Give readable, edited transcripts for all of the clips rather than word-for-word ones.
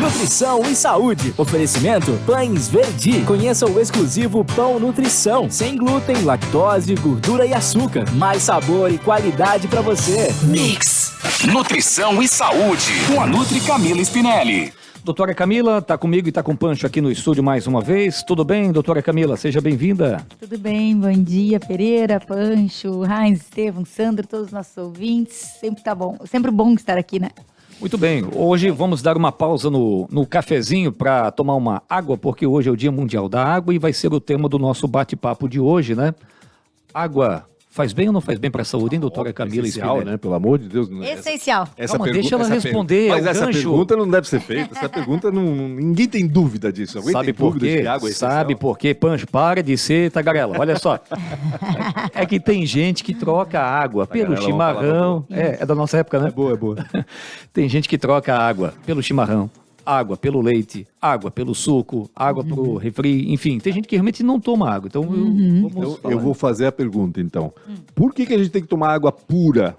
Nutrição e saúde. Oferecimento Pães Verdi. Conheça o exclusivo Pão Nutrição. Sem glúten, lactose, gordura e açúcar. Mais sabor e qualidade pra você. Mix. Nutrição e saúde. Com a Nutri Camila Spinelli. Doutora Camila está comigo e está com o Pancho aqui no estúdio mais uma vez. Tudo bem, doutora Camila? Seja bem-vinda. Tudo bem, bom dia, Pereira, Pancho, Heinz, Estevam, Sandro, todos os nossos ouvintes. Sempre bom estar aqui, né? Muito bem, hoje vamos dar uma pausa no cafezinho para tomar uma água, porque hoje é o Dia Mundial da Água e vai ser o tema do nosso bate-papo de hoje, né? Água faz bem ou não faz bem para a saúde, hein, doutora Camila? Essencial, né? Pelo amor de Deus. Essencial. Calma, deixa ela responder. Mas essa pergunta não deve ser feita. Essa pergunta, ninguém tem dúvida disso. Alguém Sabe tem por dúvida quê? de que água é essencial? Sabe por quê, Pancho? Para de ser tagarela. Olha só. É que tem gente que troca água pelo chimarrão. É da nossa época, né? É boa. Tem gente que troca água pelo chimarrão, água pelo leite, água pelo suco, água pro refri, enfim. Tem gente que realmente não toma água. Então, Eu vou fazer a pergunta, então. Por que a gente tem que tomar água pura?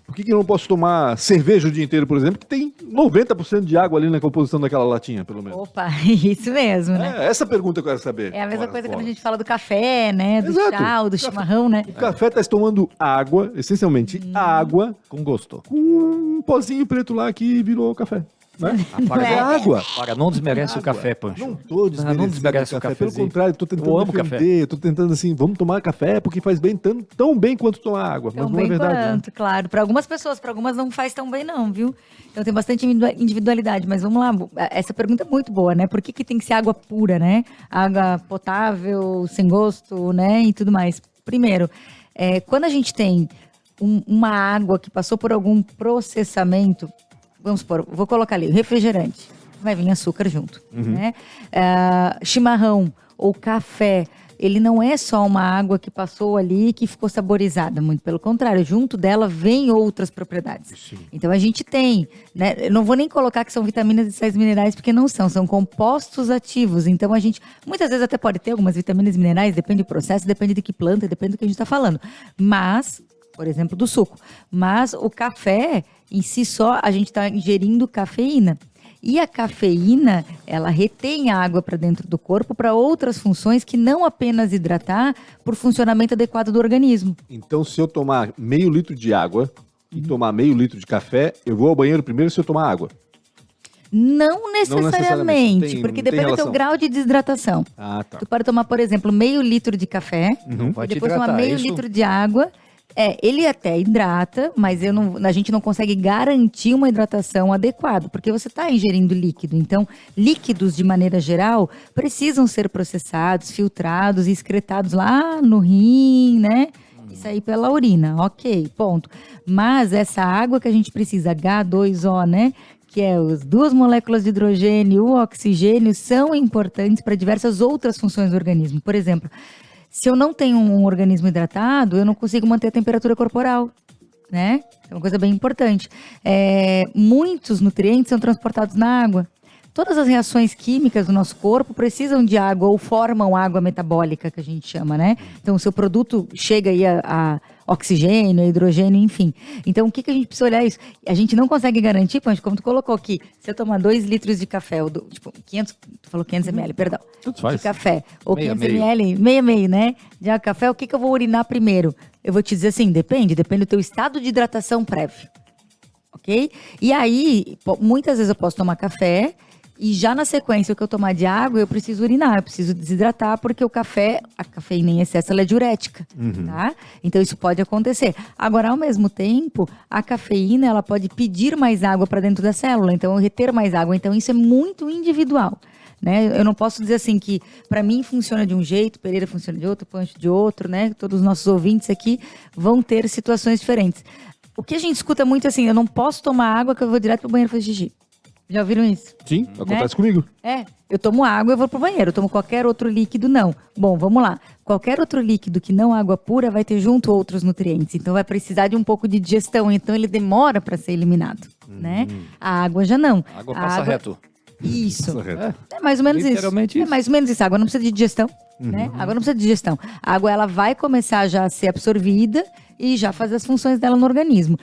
Por que eu não posso tomar cerveja o dia inteiro, por exemplo, que tem 90% de água ali na composição daquela latinha, pelo menos? Opa, isso mesmo, né? Essa pergunta eu quero saber. É a mesma coisa quando a gente fala do café, né? Do Exato. chá ou do chimarrão, né? O café tá tomando água, essencialmente água, com gosto. com um pozinho preto lá que virou café. Né? É água. Para, não desmerece o café, Pancho. Não tô desmerecendo não desmerece o café. Pelo contrário, tô tentando Eu amo defender, tô tentando assim, vamos tomar café porque faz bem tão bem quanto tomar água. Mas Tão não é bem verdade. quanto, claro. Para algumas pessoas, para algumas não faz tão bem não, viu? Então tem bastante individualidade, mas vamos lá. Essa pergunta é muito boa, né? Por que tem que ser água pura, né? Água potável, sem gosto, né? E tudo mais. Primeiro, quando a gente tem uma água que passou por algum processamento, vamos supor, vou colocar ali, refrigerante, vai vir açúcar junto, né? Chimarrão ou café, ele não é só uma água que passou ali que ficou saborizada, muito pelo contrário, junto dela vem outras propriedades. Sim. Então a gente tem, né? Eu não vou nem colocar que são vitaminas e sais minerais, porque não são compostos ativos. Então a gente, muitas vezes até pode ter algumas vitaminas e minerais, depende do processo, depende de que planta, depende do que a gente está falando. Mas, por exemplo, do suco. Mas o café, em si só, a gente está ingerindo cafeína. E a cafeína, ela retém a água para dentro do corpo para outras funções que não apenas hidratar por funcionamento adequado do organismo. Então, se eu tomar meio litro de água e tomar meio litro de café, eu vou ao banheiro primeiro se eu tomar água? Não necessariamente, porque depende do teu relação. grau de desidratação. Ah, tá. Tu pode tomar, por exemplo, meio litro de café, vai te depois hidratar, tomar meio isso? litro de água. Ele até hidrata, mas a gente não consegue garantir uma hidratação adequada, porque você está ingerindo líquido. Então, líquidos, de maneira geral, precisam ser processados, filtrados e excretados lá no rim, né? E sair pela urina, ok, ponto. Mas essa água que a gente precisa, H2O, né? Que é as duas moléculas de hidrogênio e o oxigênio, são importantes para diversas outras funções do organismo. Por exemplo, se eu não tenho um organismo hidratado, eu não consigo manter a temperatura corporal, né? É uma coisa bem importante. Muitos nutrientes são transportados na água. Todas as reações químicas do nosso corpo precisam de água ou formam água metabólica, que a gente chama, né? Então, o seu produto chega aí a oxigênio, a hidrogênio, enfim. Então, o que a gente precisa olhar isso? A gente não consegue garantir, Pancho, como tu colocou aqui, se eu tomar 2 litros de café, ou 500, tu falou 500 ml, perdão, de café, ou 500 ml, meio, né, de água, café, o que eu vou urinar primeiro? Eu vou te dizer assim, depende do teu estado de hidratação prévio, ok? E aí, muitas vezes eu posso tomar café, e já na sequência, o que eu tomar de água, eu preciso urinar, eu preciso desidratar, porque a cafeína em excesso, ela é diurética, tá? Então, isso pode acontecer. Agora, ao mesmo tempo, a cafeína, ela pode pedir mais água para dentro da célula, então, reter mais água. Então, isso é muito individual, né? Eu não posso dizer assim que, para mim, funciona de um jeito, Pereira funciona de outro, Pancho de outro, né? Todos os nossos ouvintes aqui vão ter situações diferentes. O que a gente escuta muito é assim, eu não posso tomar água que eu vou direto pro banheiro fazer xixi. Já ouviram isso? Sim, acontece comigo. Eu tomo água, eu vou pro banheiro. Eu tomo qualquer outro líquido, não. Bom, vamos lá. Qualquer outro líquido que não água pura vai ter junto outros nutrientes. Então, vai precisar de um pouco de digestão. Então, ele demora para ser eliminado, né? A água já não. A água passa reto. Isso. Passa reto. É mais ou menos Literalmente isso. isso. É mais ou menos isso. A água não precisa de digestão, né? A água não precisa de digestão. A água, ela vai começar já a ser absorvida e já fazer as funções dela no organismo.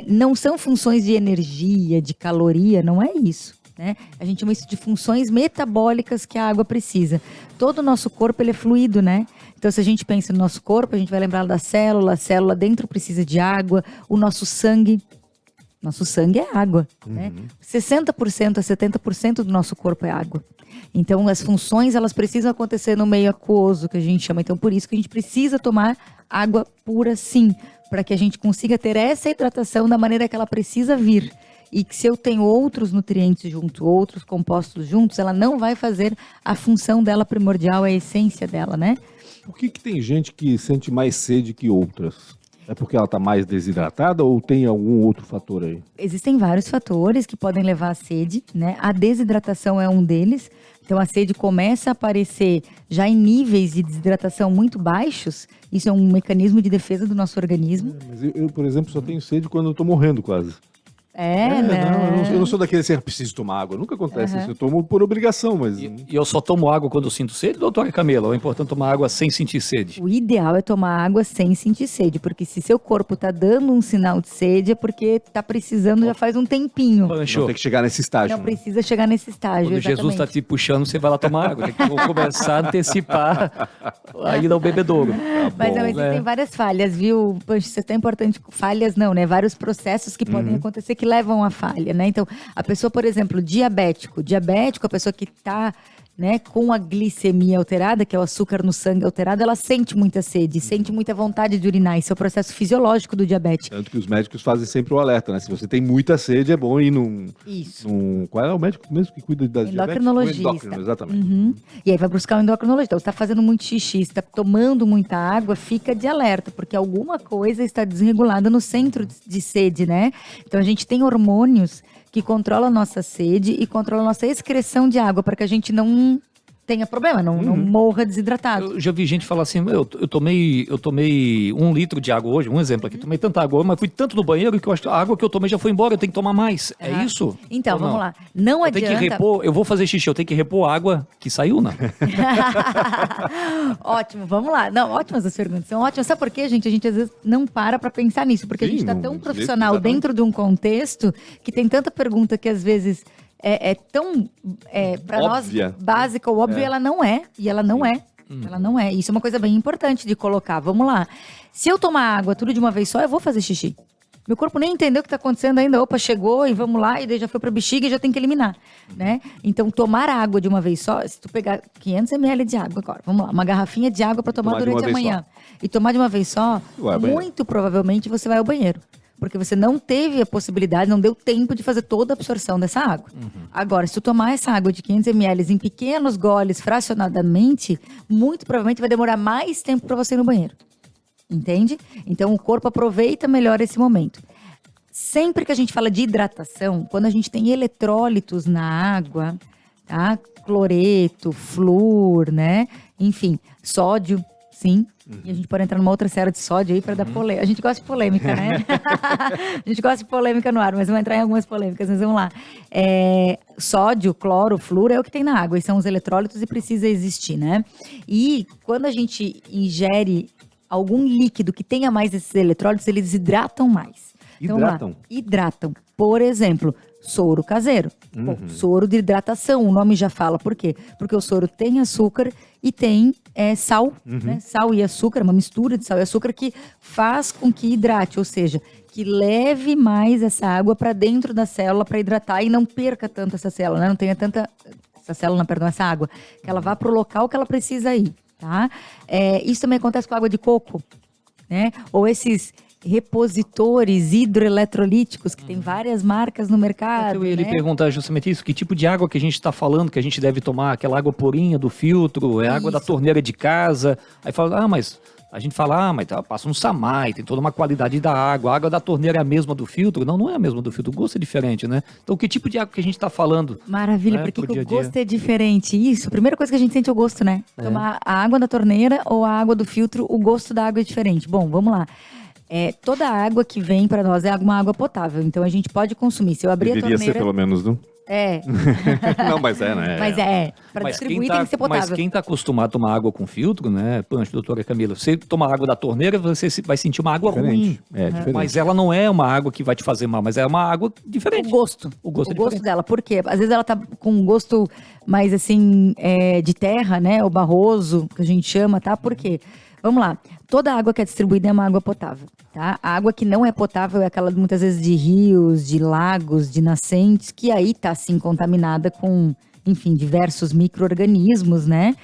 Não são funções de energia, de caloria, não é isso. né? A gente chama isso de funções metabólicas que a água precisa. Todo o nosso corpo ele é fluido, né? Então, se a gente pensa no nosso corpo, a gente vai lembrar da célula. A célula dentro precisa de água. O nosso sangue é água, né? 60% a 70% do nosso corpo é água. Então, as funções, elas precisam acontecer no meio aquoso, que a gente chama. Então, por isso que a gente precisa tomar água pura, sim, para que a gente consiga ter essa hidratação da maneira que ela precisa vir. E que se eu tenho outros nutrientes junto, outros compostos juntos, ela não vai fazer a função dela primordial, a essência dela, né? Por que tem gente que sente mais sede que outras? É porque ela está mais desidratada ou tem algum outro fator aí? Existem vários fatores que podem levar à sede, né? A desidratação é um deles. Então, a sede começa a aparecer já em níveis de desidratação muito baixos. Isso é um mecanismo de defesa do nosso organismo. Mas eu, por exemplo, só tenho sede quando eu tô morrendo quase. Né? Não, eu não sou daquele assim, preciso tomar água. Nunca acontece isso. Eu tomo por obrigação, mas... E eu só tomo água quando eu sinto sede, doutora Camila? Ou é importante tomar água sem sentir sede? O ideal é tomar água sem sentir sede, porque se seu corpo tá dando um sinal de sede, é porque tá precisando já faz um tempinho. Pancho, Não tem que chegar nesse estágio. Não precisa chegar nesse estágio, quando Jesus está te puxando, você vai lá tomar água. Tem que começar a antecipar a ida ao bebedouro. Mas não, existem várias falhas, viu, Pancho? Isso é tão importante. Falhas não, né? Vários processos que podem acontecer que levam à falha, né? Então, a pessoa, por exemplo, diabético, a pessoa que está, né, com a glicemia alterada, que é o açúcar no sangue alterado, ela sente muita sede, sente muita vontade de urinar. Isso é o processo fisiológico do diabetes. Tanto que os médicos fazem sempre o alerta, né? Se você tem muita sede, é bom ir Isso. Qual é o médico mesmo que cuida das diabetes? Endocrinologista. O endócrino, exatamente. E aí vai buscar o endocrinologista. Então, você está fazendo muito xixi, você está tomando muita água, fica de alerta, porque alguma coisa está desregulada no centro de sede, né? Então, a gente tem hormônios que controlam a nossa sede e controlam a nossa excreção de água, para que a gente não tenha problema, não morra desidratado. Eu já vi gente falar assim, eu tomei 1 litro de água hoje, um exemplo aqui, tomei tanta água, mas fui tanto no banheiro que eu acho que a água que eu tomei já foi embora, eu tenho que tomar mais. É isso? Então, Ou vamos lá. Não Eu adianta... tenho que repor, eu vou fazer xixi, eu tenho que repor a água que saiu, não? Ótimo, vamos lá. Não, ótimas as perguntas, são ótimas. Sabe por quê, gente? A gente às vezes não para pensar nisso, porque a gente está tão profissional dentro de um contexto que tem tanta pergunta que às vezes é tão, para nós, básica ou óbvia, ela não é. E ela não é. Ela não é. Isso é uma coisa bem importante de colocar. Vamos lá. Se eu tomar água tudo de uma vez só, eu vou fazer xixi. Meu corpo nem entendeu o que está acontecendo ainda. Opa, chegou e vamos lá. E daí já foi para a bexiga e já tem que eliminar, né? Então, tomar água de uma vez só, se tu pegar 500 ml de água agora, vamos lá, uma garrafinha de água para tomar durante a manhã e tomar de uma vez só, muito provavelmente você vai ao banheiro. Porque você não teve a possibilidade, não deu tempo de fazer toda a absorção dessa água. Agora, se tu tomar essa água de 500 ml em pequenos goles, fracionadamente, muito provavelmente vai demorar mais tempo para você ir no banheiro. Entende? Então, o corpo aproveita melhor esse momento. Sempre que a gente fala de hidratação, quando a gente tem eletrólitos na água, tá? Cloreto, flúor, né? Enfim, sódio, sim. E a gente pode entrar numa outra série de sódio aí para dar polêmica. A gente gosta de polêmica, né? A gente gosta de polêmica no ar, mas vamos entrar em algumas polêmicas, mas vamos lá. Sódio, cloro, flúor é o que tem na água, e são os eletrólitos e precisa existir, né? E quando a gente ingere algum líquido que tenha mais esses eletrólitos, eles hidratam mais. Então, hidratam. Por exemplo, soro caseiro. Bom, soro de hidratação, o nome já fala. Por quê? Porque o soro tem açúcar e tem sal, né? Sal e açúcar, uma mistura de sal e açúcar que faz com que hidrate, ou seja, que leve mais essa água para dentro da célula para hidratar e não perca tanto essa célula, né? Não tenha tanta... essa água. Que ela vá para o local que ela precisa ir, tá? Isso também acontece com a água de coco, né? Ou esses repositores hidroeletrolíticos, que tem várias marcas no mercado. Eu ia lhe perguntar justamente isso, que tipo de água que a gente está falando que a gente deve tomar? Aquela água purinha do filtro, água da torneira de casa. Aí fala, mas a gente fala, mas passa um Samai, tem toda uma qualidade da água. A água da torneira é a mesma do filtro? Não, não é a mesma do filtro, o gosto é diferente, né? Então, que tipo de água que a gente está falando? Maravilha, porque o gosto é diferente. Isso, a primeira coisa que a gente sente é o gosto, né? Tomar a água da torneira ou a água do filtro, o gosto da água é diferente. Bom, vamos lá. Toda a água que vem para nós é uma água potável, então a gente pode consumir. Se eu abrir a torneira... Deveria ser pelo menos, não? É. Não, mas é, né? Mas é, para Mas distribuir tem que ser potável. Mas quem está acostumado a tomar água com filtro, né, Pancho, doutora Camila, você toma água da torneira, você vai sentir uma água ruim. É diferente. Mas ela não é uma água que vai te fazer mal, mas é uma água diferente. O gosto. O gosto é diferente. dela. Por quê? Às vezes ela tá com um gosto mais assim, de terra, né? O barroso, que a gente chama, tá? Por quê? Vamos lá. Toda água que é distribuída é uma água potável, tá? A água que não é potável é aquela muitas vezes de rios, de lagos, de nascentes, que aí tá assim contaminada com, enfim, diversos micro-organismos, né?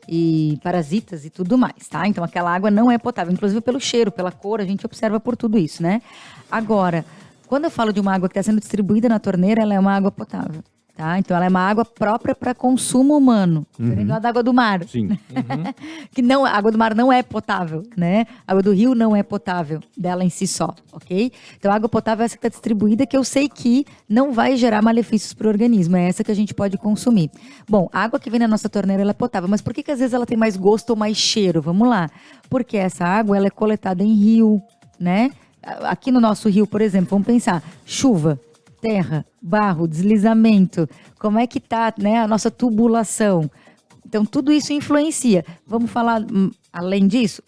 E parasitas e tudo mais, tá? Então aquela água não é potável, inclusive pelo cheiro, pela cor, a gente observa por tudo isso, né? Agora, quando eu falo de uma água que está sendo distribuída na torneira, ela é uma água potável, tá? Então ela é uma água própria para consumo humano, diferente da água do mar. Sim. Que não, a água do mar não é potável, né? A água do rio não é potável, dela em si só, ok? Então a água potável é essa que está distribuída, que eu sei que não vai gerar malefícios para o organismo, é essa que a gente pode consumir. Bom, a água que vem na nossa torneira, ela é potável, mas por que às vezes ela tem mais gosto ou mais cheiro? Vamos lá. Porque essa água, ela é coletada em rio, né? Aqui no nosso rio, por exemplo, vamos pensar, chuva, terra, barro, deslizamento, como é que tá, né, a nossa tubulação. Então, tudo isso influencia. Vamos falar, além disso,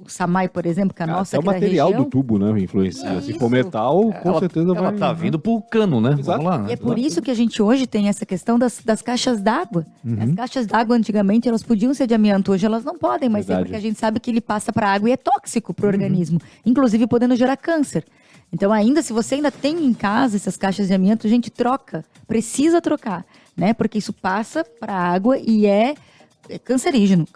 o samai, por exemplo, que a nossa Até o aqui da material região, do tubo, né, influencia. Se for Isso. metal, com certeza vai... Ela tá vindo pro cano, né? Exato. Vamos lá. E é por isso que a gente hoje tem essa questão das caixas d'água. As caixas d'água, antigamente, elas podiam ser de amianto, hoje elas não podem mais ser, Verdade. porque a gente sabe que ele passa para a água e é tóxico para o organismo, inclusive podendo gerar câncer. Então, se você ainda tem em casa essas caixas de amianto, gente, troca. Precisa trocar, né? Porque isso passa para a água e é cancerígeno,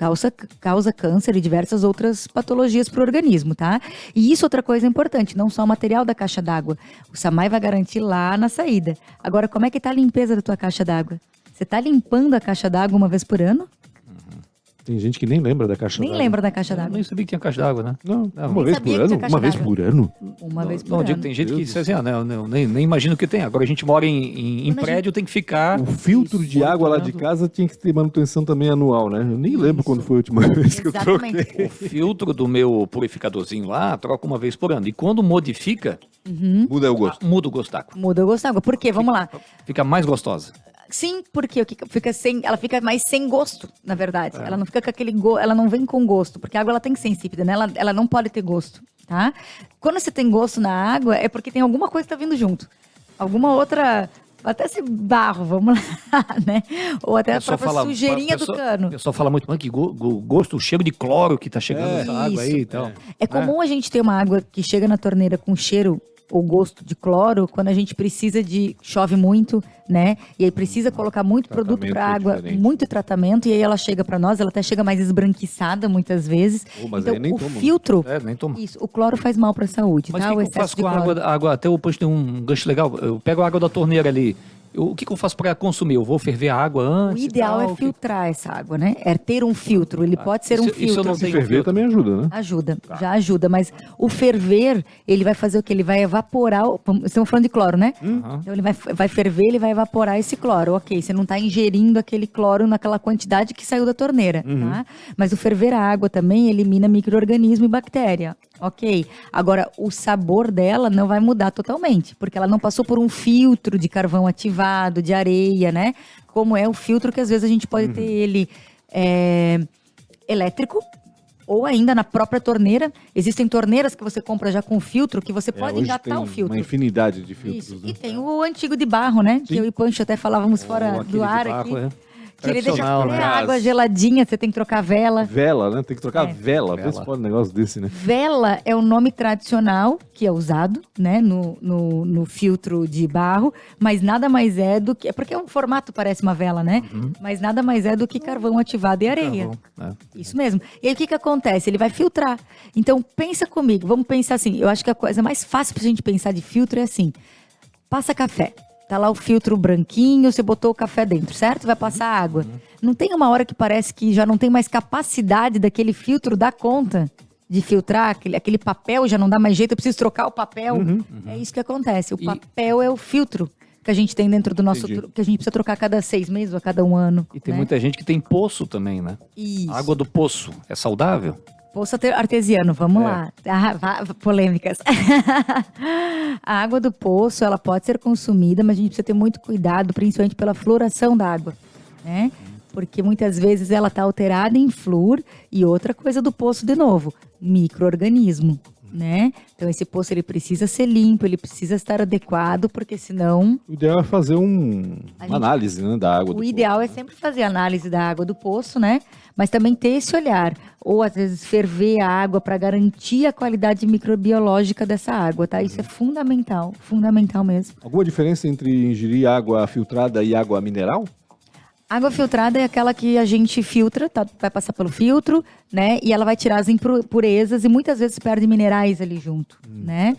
causa câncer e diversas outras patologias para o organismo, tá? E isso é outra coisa importante, não só o material da caixa d'água. O SAMAI vai garantir lá na saída. Agora, como é que tá a limpeza da tua caixa d'água? Você tá limpando a caixa d'água uma vez por ano? Tem gente que nem lembra da caixa Nem d'água. lembra da caixa Eu d'água. nem sabia que tinha caixa d'água, né? Não, Não, uma nem vez sabia por que tinha ano? caixa Uma vez d'água. por ano? Uma vez por Não, ano. digo, tem gente que Deus diz assim, né? Eu nem imagino que tem. Agora a gente mora em Quando a prédio, tem que ficar... O filtro de água lá de casa tinha que ter manutenção também anual, né? Eu nem lembro quando foi a última vez que eu troquei. Exatamente. O filtro do meu purificadorzinho lá, troca uma vez por ano. E quando modifica, Muda o gosto. muda o gosto da água. Muda o gosto da água. Por quê? Vamos lá. Fica mais gostosa. Sim, porque ela fica mais sem gosto, na verdade. Ela não fica com aquele ela não vem com gosto, porque a água ela tem que ser insípida, né? Ela não pode ter gosto, tá? Quando você tem gosto na água, é porque tem alguma coisa que tá vindo junto. Alguma outra, até esse barro, vamos lá, né? Ou até a própria sujeirinha do cano. O pessoal fala muito, mas que gosto, o cheiro de cloro que tá chegando nessa água aí isso. e tal. É comum a gente ter uma água que chega na torneira com cheiro ou gosto de cloro quando a gente precisa chove muito, né? E aí precisa colocar muito produto Tratamento para é água, diferente. muito tratamento, e aí ela chega para nós, ela até chega mais esbranquiçada muitas vezes. Mas Então aí nem o toma, né? filtro, Nem toma. isso, o cloro faz mal para a saúde, Mas tá? o que eu faço com a água? Até o Pancho tem um gancho legal. Eu pego a água da torneira ali. O que eu faço para consumir? Eu vou ferver a água O antes? ideal e tal, é filtrar essa água, né? É ter um filtro. Ele pode ser um isso eu filtro. não Se tenho ferver filtro. também ajuda, né? Ajuda, já ajuda, mas o ferver, ele vai fazer o quê? Ele vai evaporar, estamos falando de cloro, né? Então ele vai ferver, ele vai evaporar esse cloro, ok, você não está ingerindo aquele cloro naquela quantidade que saiu da torneira, tá? Mas o ferver a água também elimina micro-organismo e bactéria, ok? Agora, o sabor dela não vai mudar totalmente, porque ela não passou por um filtro de carvão ativado, de areia, né? Como é o filtro que às vezes a gente pode ter ele elétrico, ou ainda na própria torneira. Existem torneiras que você compra já com filtro, que você pode hoje engatar tem o filtro. uma infinidade de filtros. Isso. Né? E tem o antigo de barro, né? Que eu e Pancho até falávamos fora Aquele do de ar barro, aqui. é. Que ele deixa Tradicional, até né? a água geladinha, você tem que trocar vela. Vela, né? Tem que trocar vela. Vê Vela. se pode um negócio desse, né? Vela é o nome tradicional que é usado, né? No filtro de barro, mas nada mais é do que... É porque o formato parece uma vela, né? Mas nada mais é do que carvão ativado e areia. Carvão, Isso mesmo. E aí o que acontece? Ele vai filtrar. Então pensa comigo, vamos pensar assim, eu acho que a coisa mais fácil pra gente pensar de filtro é assim, passa café. Tá lá o filtro branquinho, você botou o café dentro, certo? Vai passar água. Não tem uma hora que parece que já não tem mais capacidade daquele filtro dar conta de filtrar, aquele papel já não dá mais jeito, eu preciso trocar o papel. É isso que acontece. O papel é o filtro que a gente tem dentro do nosso... Entendi. Que a gente precisa trocar a cada 6 meses ou a cada 1 ano. E tem né? muita gente que tem poço também, né? Isso. A água do poço é saudável? Poço artesiano, vamos lá. Polêmicas. A água do poço, ela pode ser consumida, mas a gente precisa ter muito cuidado, principalmente pela fluoração da água, né? Porque muitas vezes ela está alterada em flúor. E outra coisa do poço, de novo, micro-organismo, né? Então esse poço ele precisa ser limpo, ele precisa estar adequado, porque senão... O ideal é fazer uma análise, né, da água do O ideal é sempre fazer análise da água do poço, né? Mas também ter esse olhar. Ou às vezes ferver a água para garantir a qualidade microbiológica dessa água, tá? Isso é fundamental mesmo. Alguma diferença entre ingerir água filtrada e água mineral? Água filtrada é aquela que a gente filtra, tá? Vai passar pelo filtro, né? E ela vai tirar as impurezas e muitas vezes perde minerais ali junto, né?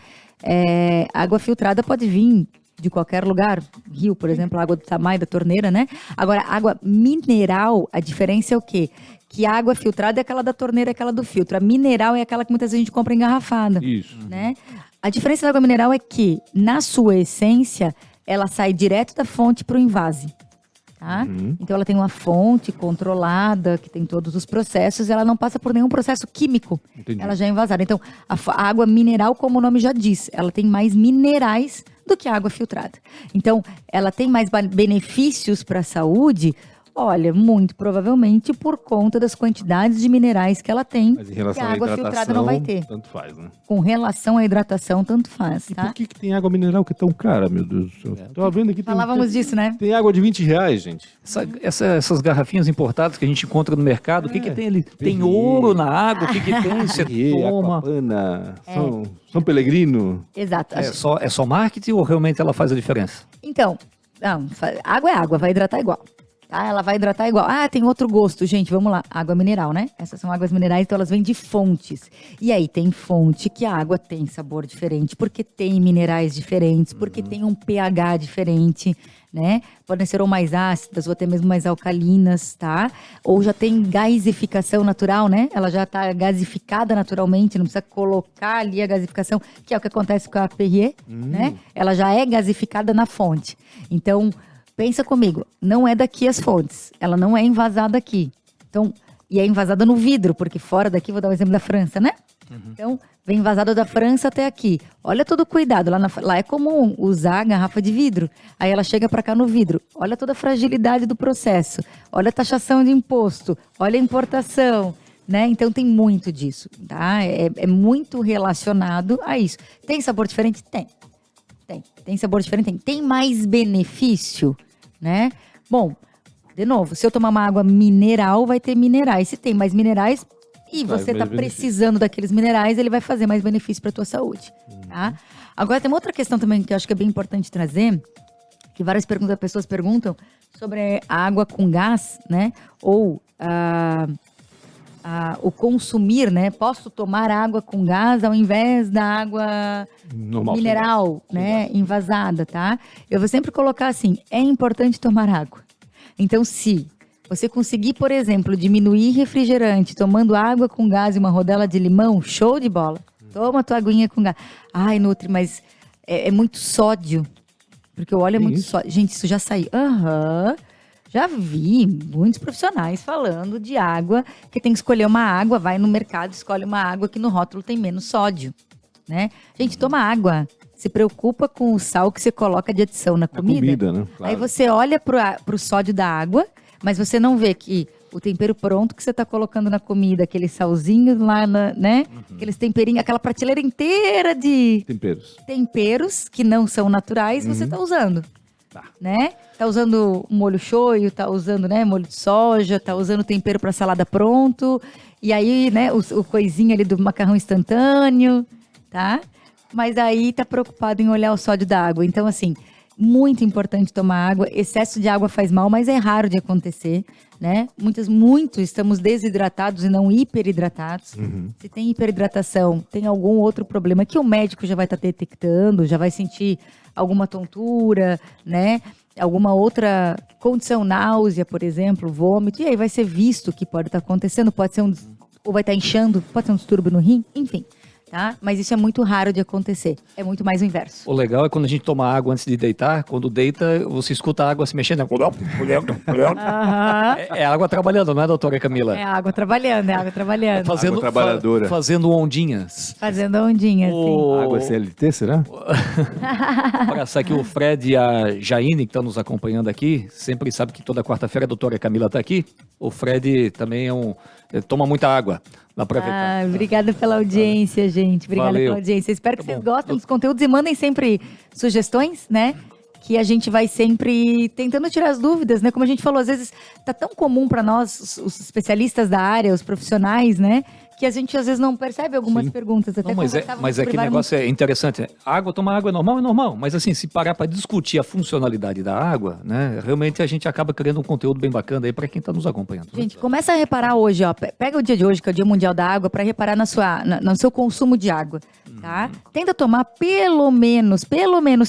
Água filtrada pode vir de qualquer lugar, rio, por exemplo, água do Tamai, da torneira, né? Agora, água mineral, a diferença é o quê? Que a água filtrada é aquela da torneira, é aquela do filtro. A mineral é aquela que muitas vezes a gente compra engarrafada. Isso. Né? A diferença da água mineral é que, na sua essência, ela sai direto da fonte para o invase. Tá? Então ela tem uma fonte controlada, que tem todos os processos, ela não passa por nenhum processo químico. Entendi. Ela já é envasada. Então, a água mineral, como o nome já diz, ela tem mais minerais do que a água filtrada. Então, ela tem mais benefícios para a saúde. Olha, muito provavelmente por conta das quantidades de minerais que ela tem, Mas em relação que a à água hidratação, filtrada não vai ter. tanto faz, né? Com relação à hidratação, tanto faz, E tá? por que tem água mineral que é tão cara, meu Deus do céu? Tô vendo aqui, Falávamos disso, né? tem água de R$20, gente. Essas garrafinhas importadas que a gente encontra no mercado, o que tem ali? Tem ouro na água? O que tem? Você toma? Aquapana, São Pellegrino. Exato. É só marketing ou realmente ela faz a diferença? Então, não, água é água, vai hidratar igual. Tá? Ela vai hidratar igual. Ah, tem outro gosto, gente, vamos lá. Água mineral, né? Essas são águas minerais, então elas vêm de fontes. E aí tem fonte que a água tem sabor diferente, porque tem minerais diferentes, porque tem um pH diferente, né? Podem ser ou mais ácidas ou até mesmo mais alcalinas, tá? Ou já tem gasificação natural, né? Ela já tá gasificada naturalmente, não precisa colocar ali a gasificação, que é o que acontece com a Perrier, né? Ela já é gasificada na fonte. Então, pensa comigo, não é daqui as fontes, ela não é envasada aqui. Então, e é envasada no vidro, porque fora daqui, vou dar o exemplo da França, né? Então, vem envasada da França até aqui. Olha todo o cuidado, lá é comum usar garrafa de vidro. Aí ela chega para cá no vidro. Olha toda a fragilidade do processo. Olha a taxação de imposto, olha a importação, né? Então tem muito disso, tá? É muito relacionado a isso. Tem sabor diferente? Tem sabor diferente? Tem mais benefício? Né? Bom, de novo, se eu tomar uma água mineral, vai ter minerais. Se tem mais minerais e você está precisando daqueles minerais, ele vai fazer mais benefício para a tua saúde. Tá? Agora, tem uma outra questão também que eu acho que é bem importante trazer, que várias pessoas perguntam sobre a água com gás, né? Ou o consumir, né? Posso tomar água com gás ao invés da água mineral, né? Envasada, tá? Eu vou sempre colocar assim, é importante tomar água. Então, se você conseguir, por exemplo, diminuir refrigerante tomando água com gás e uma rodela de limão, show de bola. Toma tua aguinha com gás. Ai, Nutri, mas é muito sódio. Porque o óleo é muito sódio. Gente, isso já saiu. Já vi muitos profissionais falando de água, que tem que escolher uma água, vai no mercado, escolhe uma água que no rótulo tem menos sódio, né? Gente, toma água. Se preocupa com o sal que você coloca de adição na comida. Né? Claro. Aí você olha pro sódio da água, mas você não vê que o tempero pronto que você está colocando na comida, aquele salzinho lá, né? Aqueles temperinhos, aquela prateleira inteira de temperos que não são naturais, você está usando. Né? Tá usando molho shoyu, tá usando, né, molho de soja, tá usando tempero para salada pronto, e aí, né, o coisinho ali do macarrão instantâneo, tá? Mas aí tá preocupado em olhar o sódio da água. Então, assim, muito importante tomar água. Excesso de água faz mal, mas é raro de acontecer, né? Muitos estamos desidratados e não hiperidratados. Se tem hiperidratação, tem algum outro problema que o médico já vai estar detectando, já vai sentir alguma tontura, né? Alguma outra condição, náusea, por exemplo, vômito, e aí vai ser visto o que pode estar acontecendo, pode ser ou vai estar inchando, pode ser um distúrbio no rim, enfim. tá? Mas isso é muito raro de acontecer. É muito mais o inverso. O legal é quando a gente toma água antes de deitar. Quando deita, você escuta a água se mexendo. Aham. É a água trabalhando, não é, doutora Camila? É a água trabalhando, Água trabalhadora. Fazendo ondinhas. Fazendo ondinha, assim. Água CLT, será? Para aqui o Fred e a Jaine, que estão nos acompanhando aqui, sempre sabe que toda quarta-feira a doutora Camila está aqui. O Fred também ele toma muita água. Dá para ver. Ah, obrigada pela audiência, gente. Obrigada Valeu. pela audiência. Espero que Tá vocês bom. gostem dos conteúdos e mandem sempre sugestões, né? Que a gente vai sempre tentando tirar as dúvidas, né? Como a gente falou, às vezes tá tão comum para nós, os especialistas da área, os profissionais, né? Que a gente às vezes não percebe algumas perguntas. Até Não, mas conversávamos é sobre que o vários- negócio é interessante. Tomar água é normal. Mas assim, se parar para discutir a funcionalidade da água, né? Realmente a gente acaba criando um conteúdo bem bacana aí para quem está nos acompanhando. Gente, começa a reparar hoje, ó. Pega o dia de hoje, que é o Dia Mundial da Água, para reparar no seu consumo de água, tá? Tenta tomar pelo menos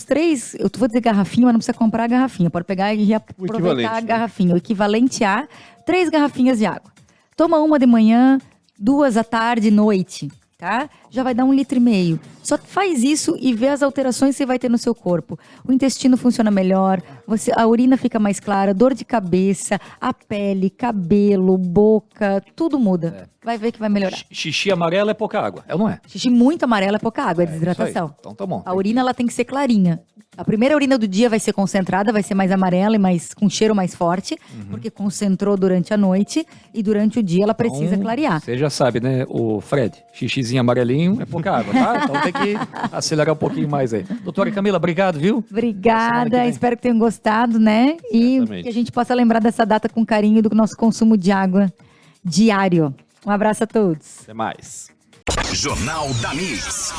3, eu vou dizer garrafinha, mas não precisa comprar a garrafinha. Pode pegar e aproveitar equivalente, a né? garrafinha. O equivalente a 3 garrafinhas de água. Toma uma de manhã, 2 à tarde, noite, tá? Já vai dar 1,5 litro. Só faz isso e vê as alterações que você vai ter no seu corpo. O intestino funciona melhor, a urina fica mais clara, dor de cabeça, a pele, cabelo, boca, tudo muda. Vai ver que vai melhorar. Xixi amarelo é pouca água, é ou não é? Xixi muito amarelo é pouca água, é Isso desidratação. aí. Então tá bom. A urina ela tem que ser clarinha. A primeira urina do dia vai ser concentrada, vai ser mais amarela e mais com cheiro mais forte, porque concentrou durante a noite e durante o dia ela precisa Então, clarear. Você já sabe, né? O Fred, xixizinho amarelinho é pouca água, tá? Então tem que acelerar um pouquinho mais aí. Doutora Camila, obrigado, viu? Semana que Obrigada, vem. espero que tenham gostado, né? E Certamente. que a gente possa lembrar dessa data com carinho do nosso consumo de água diário. Um abraço a todos. Até mais. Jornal da Mix.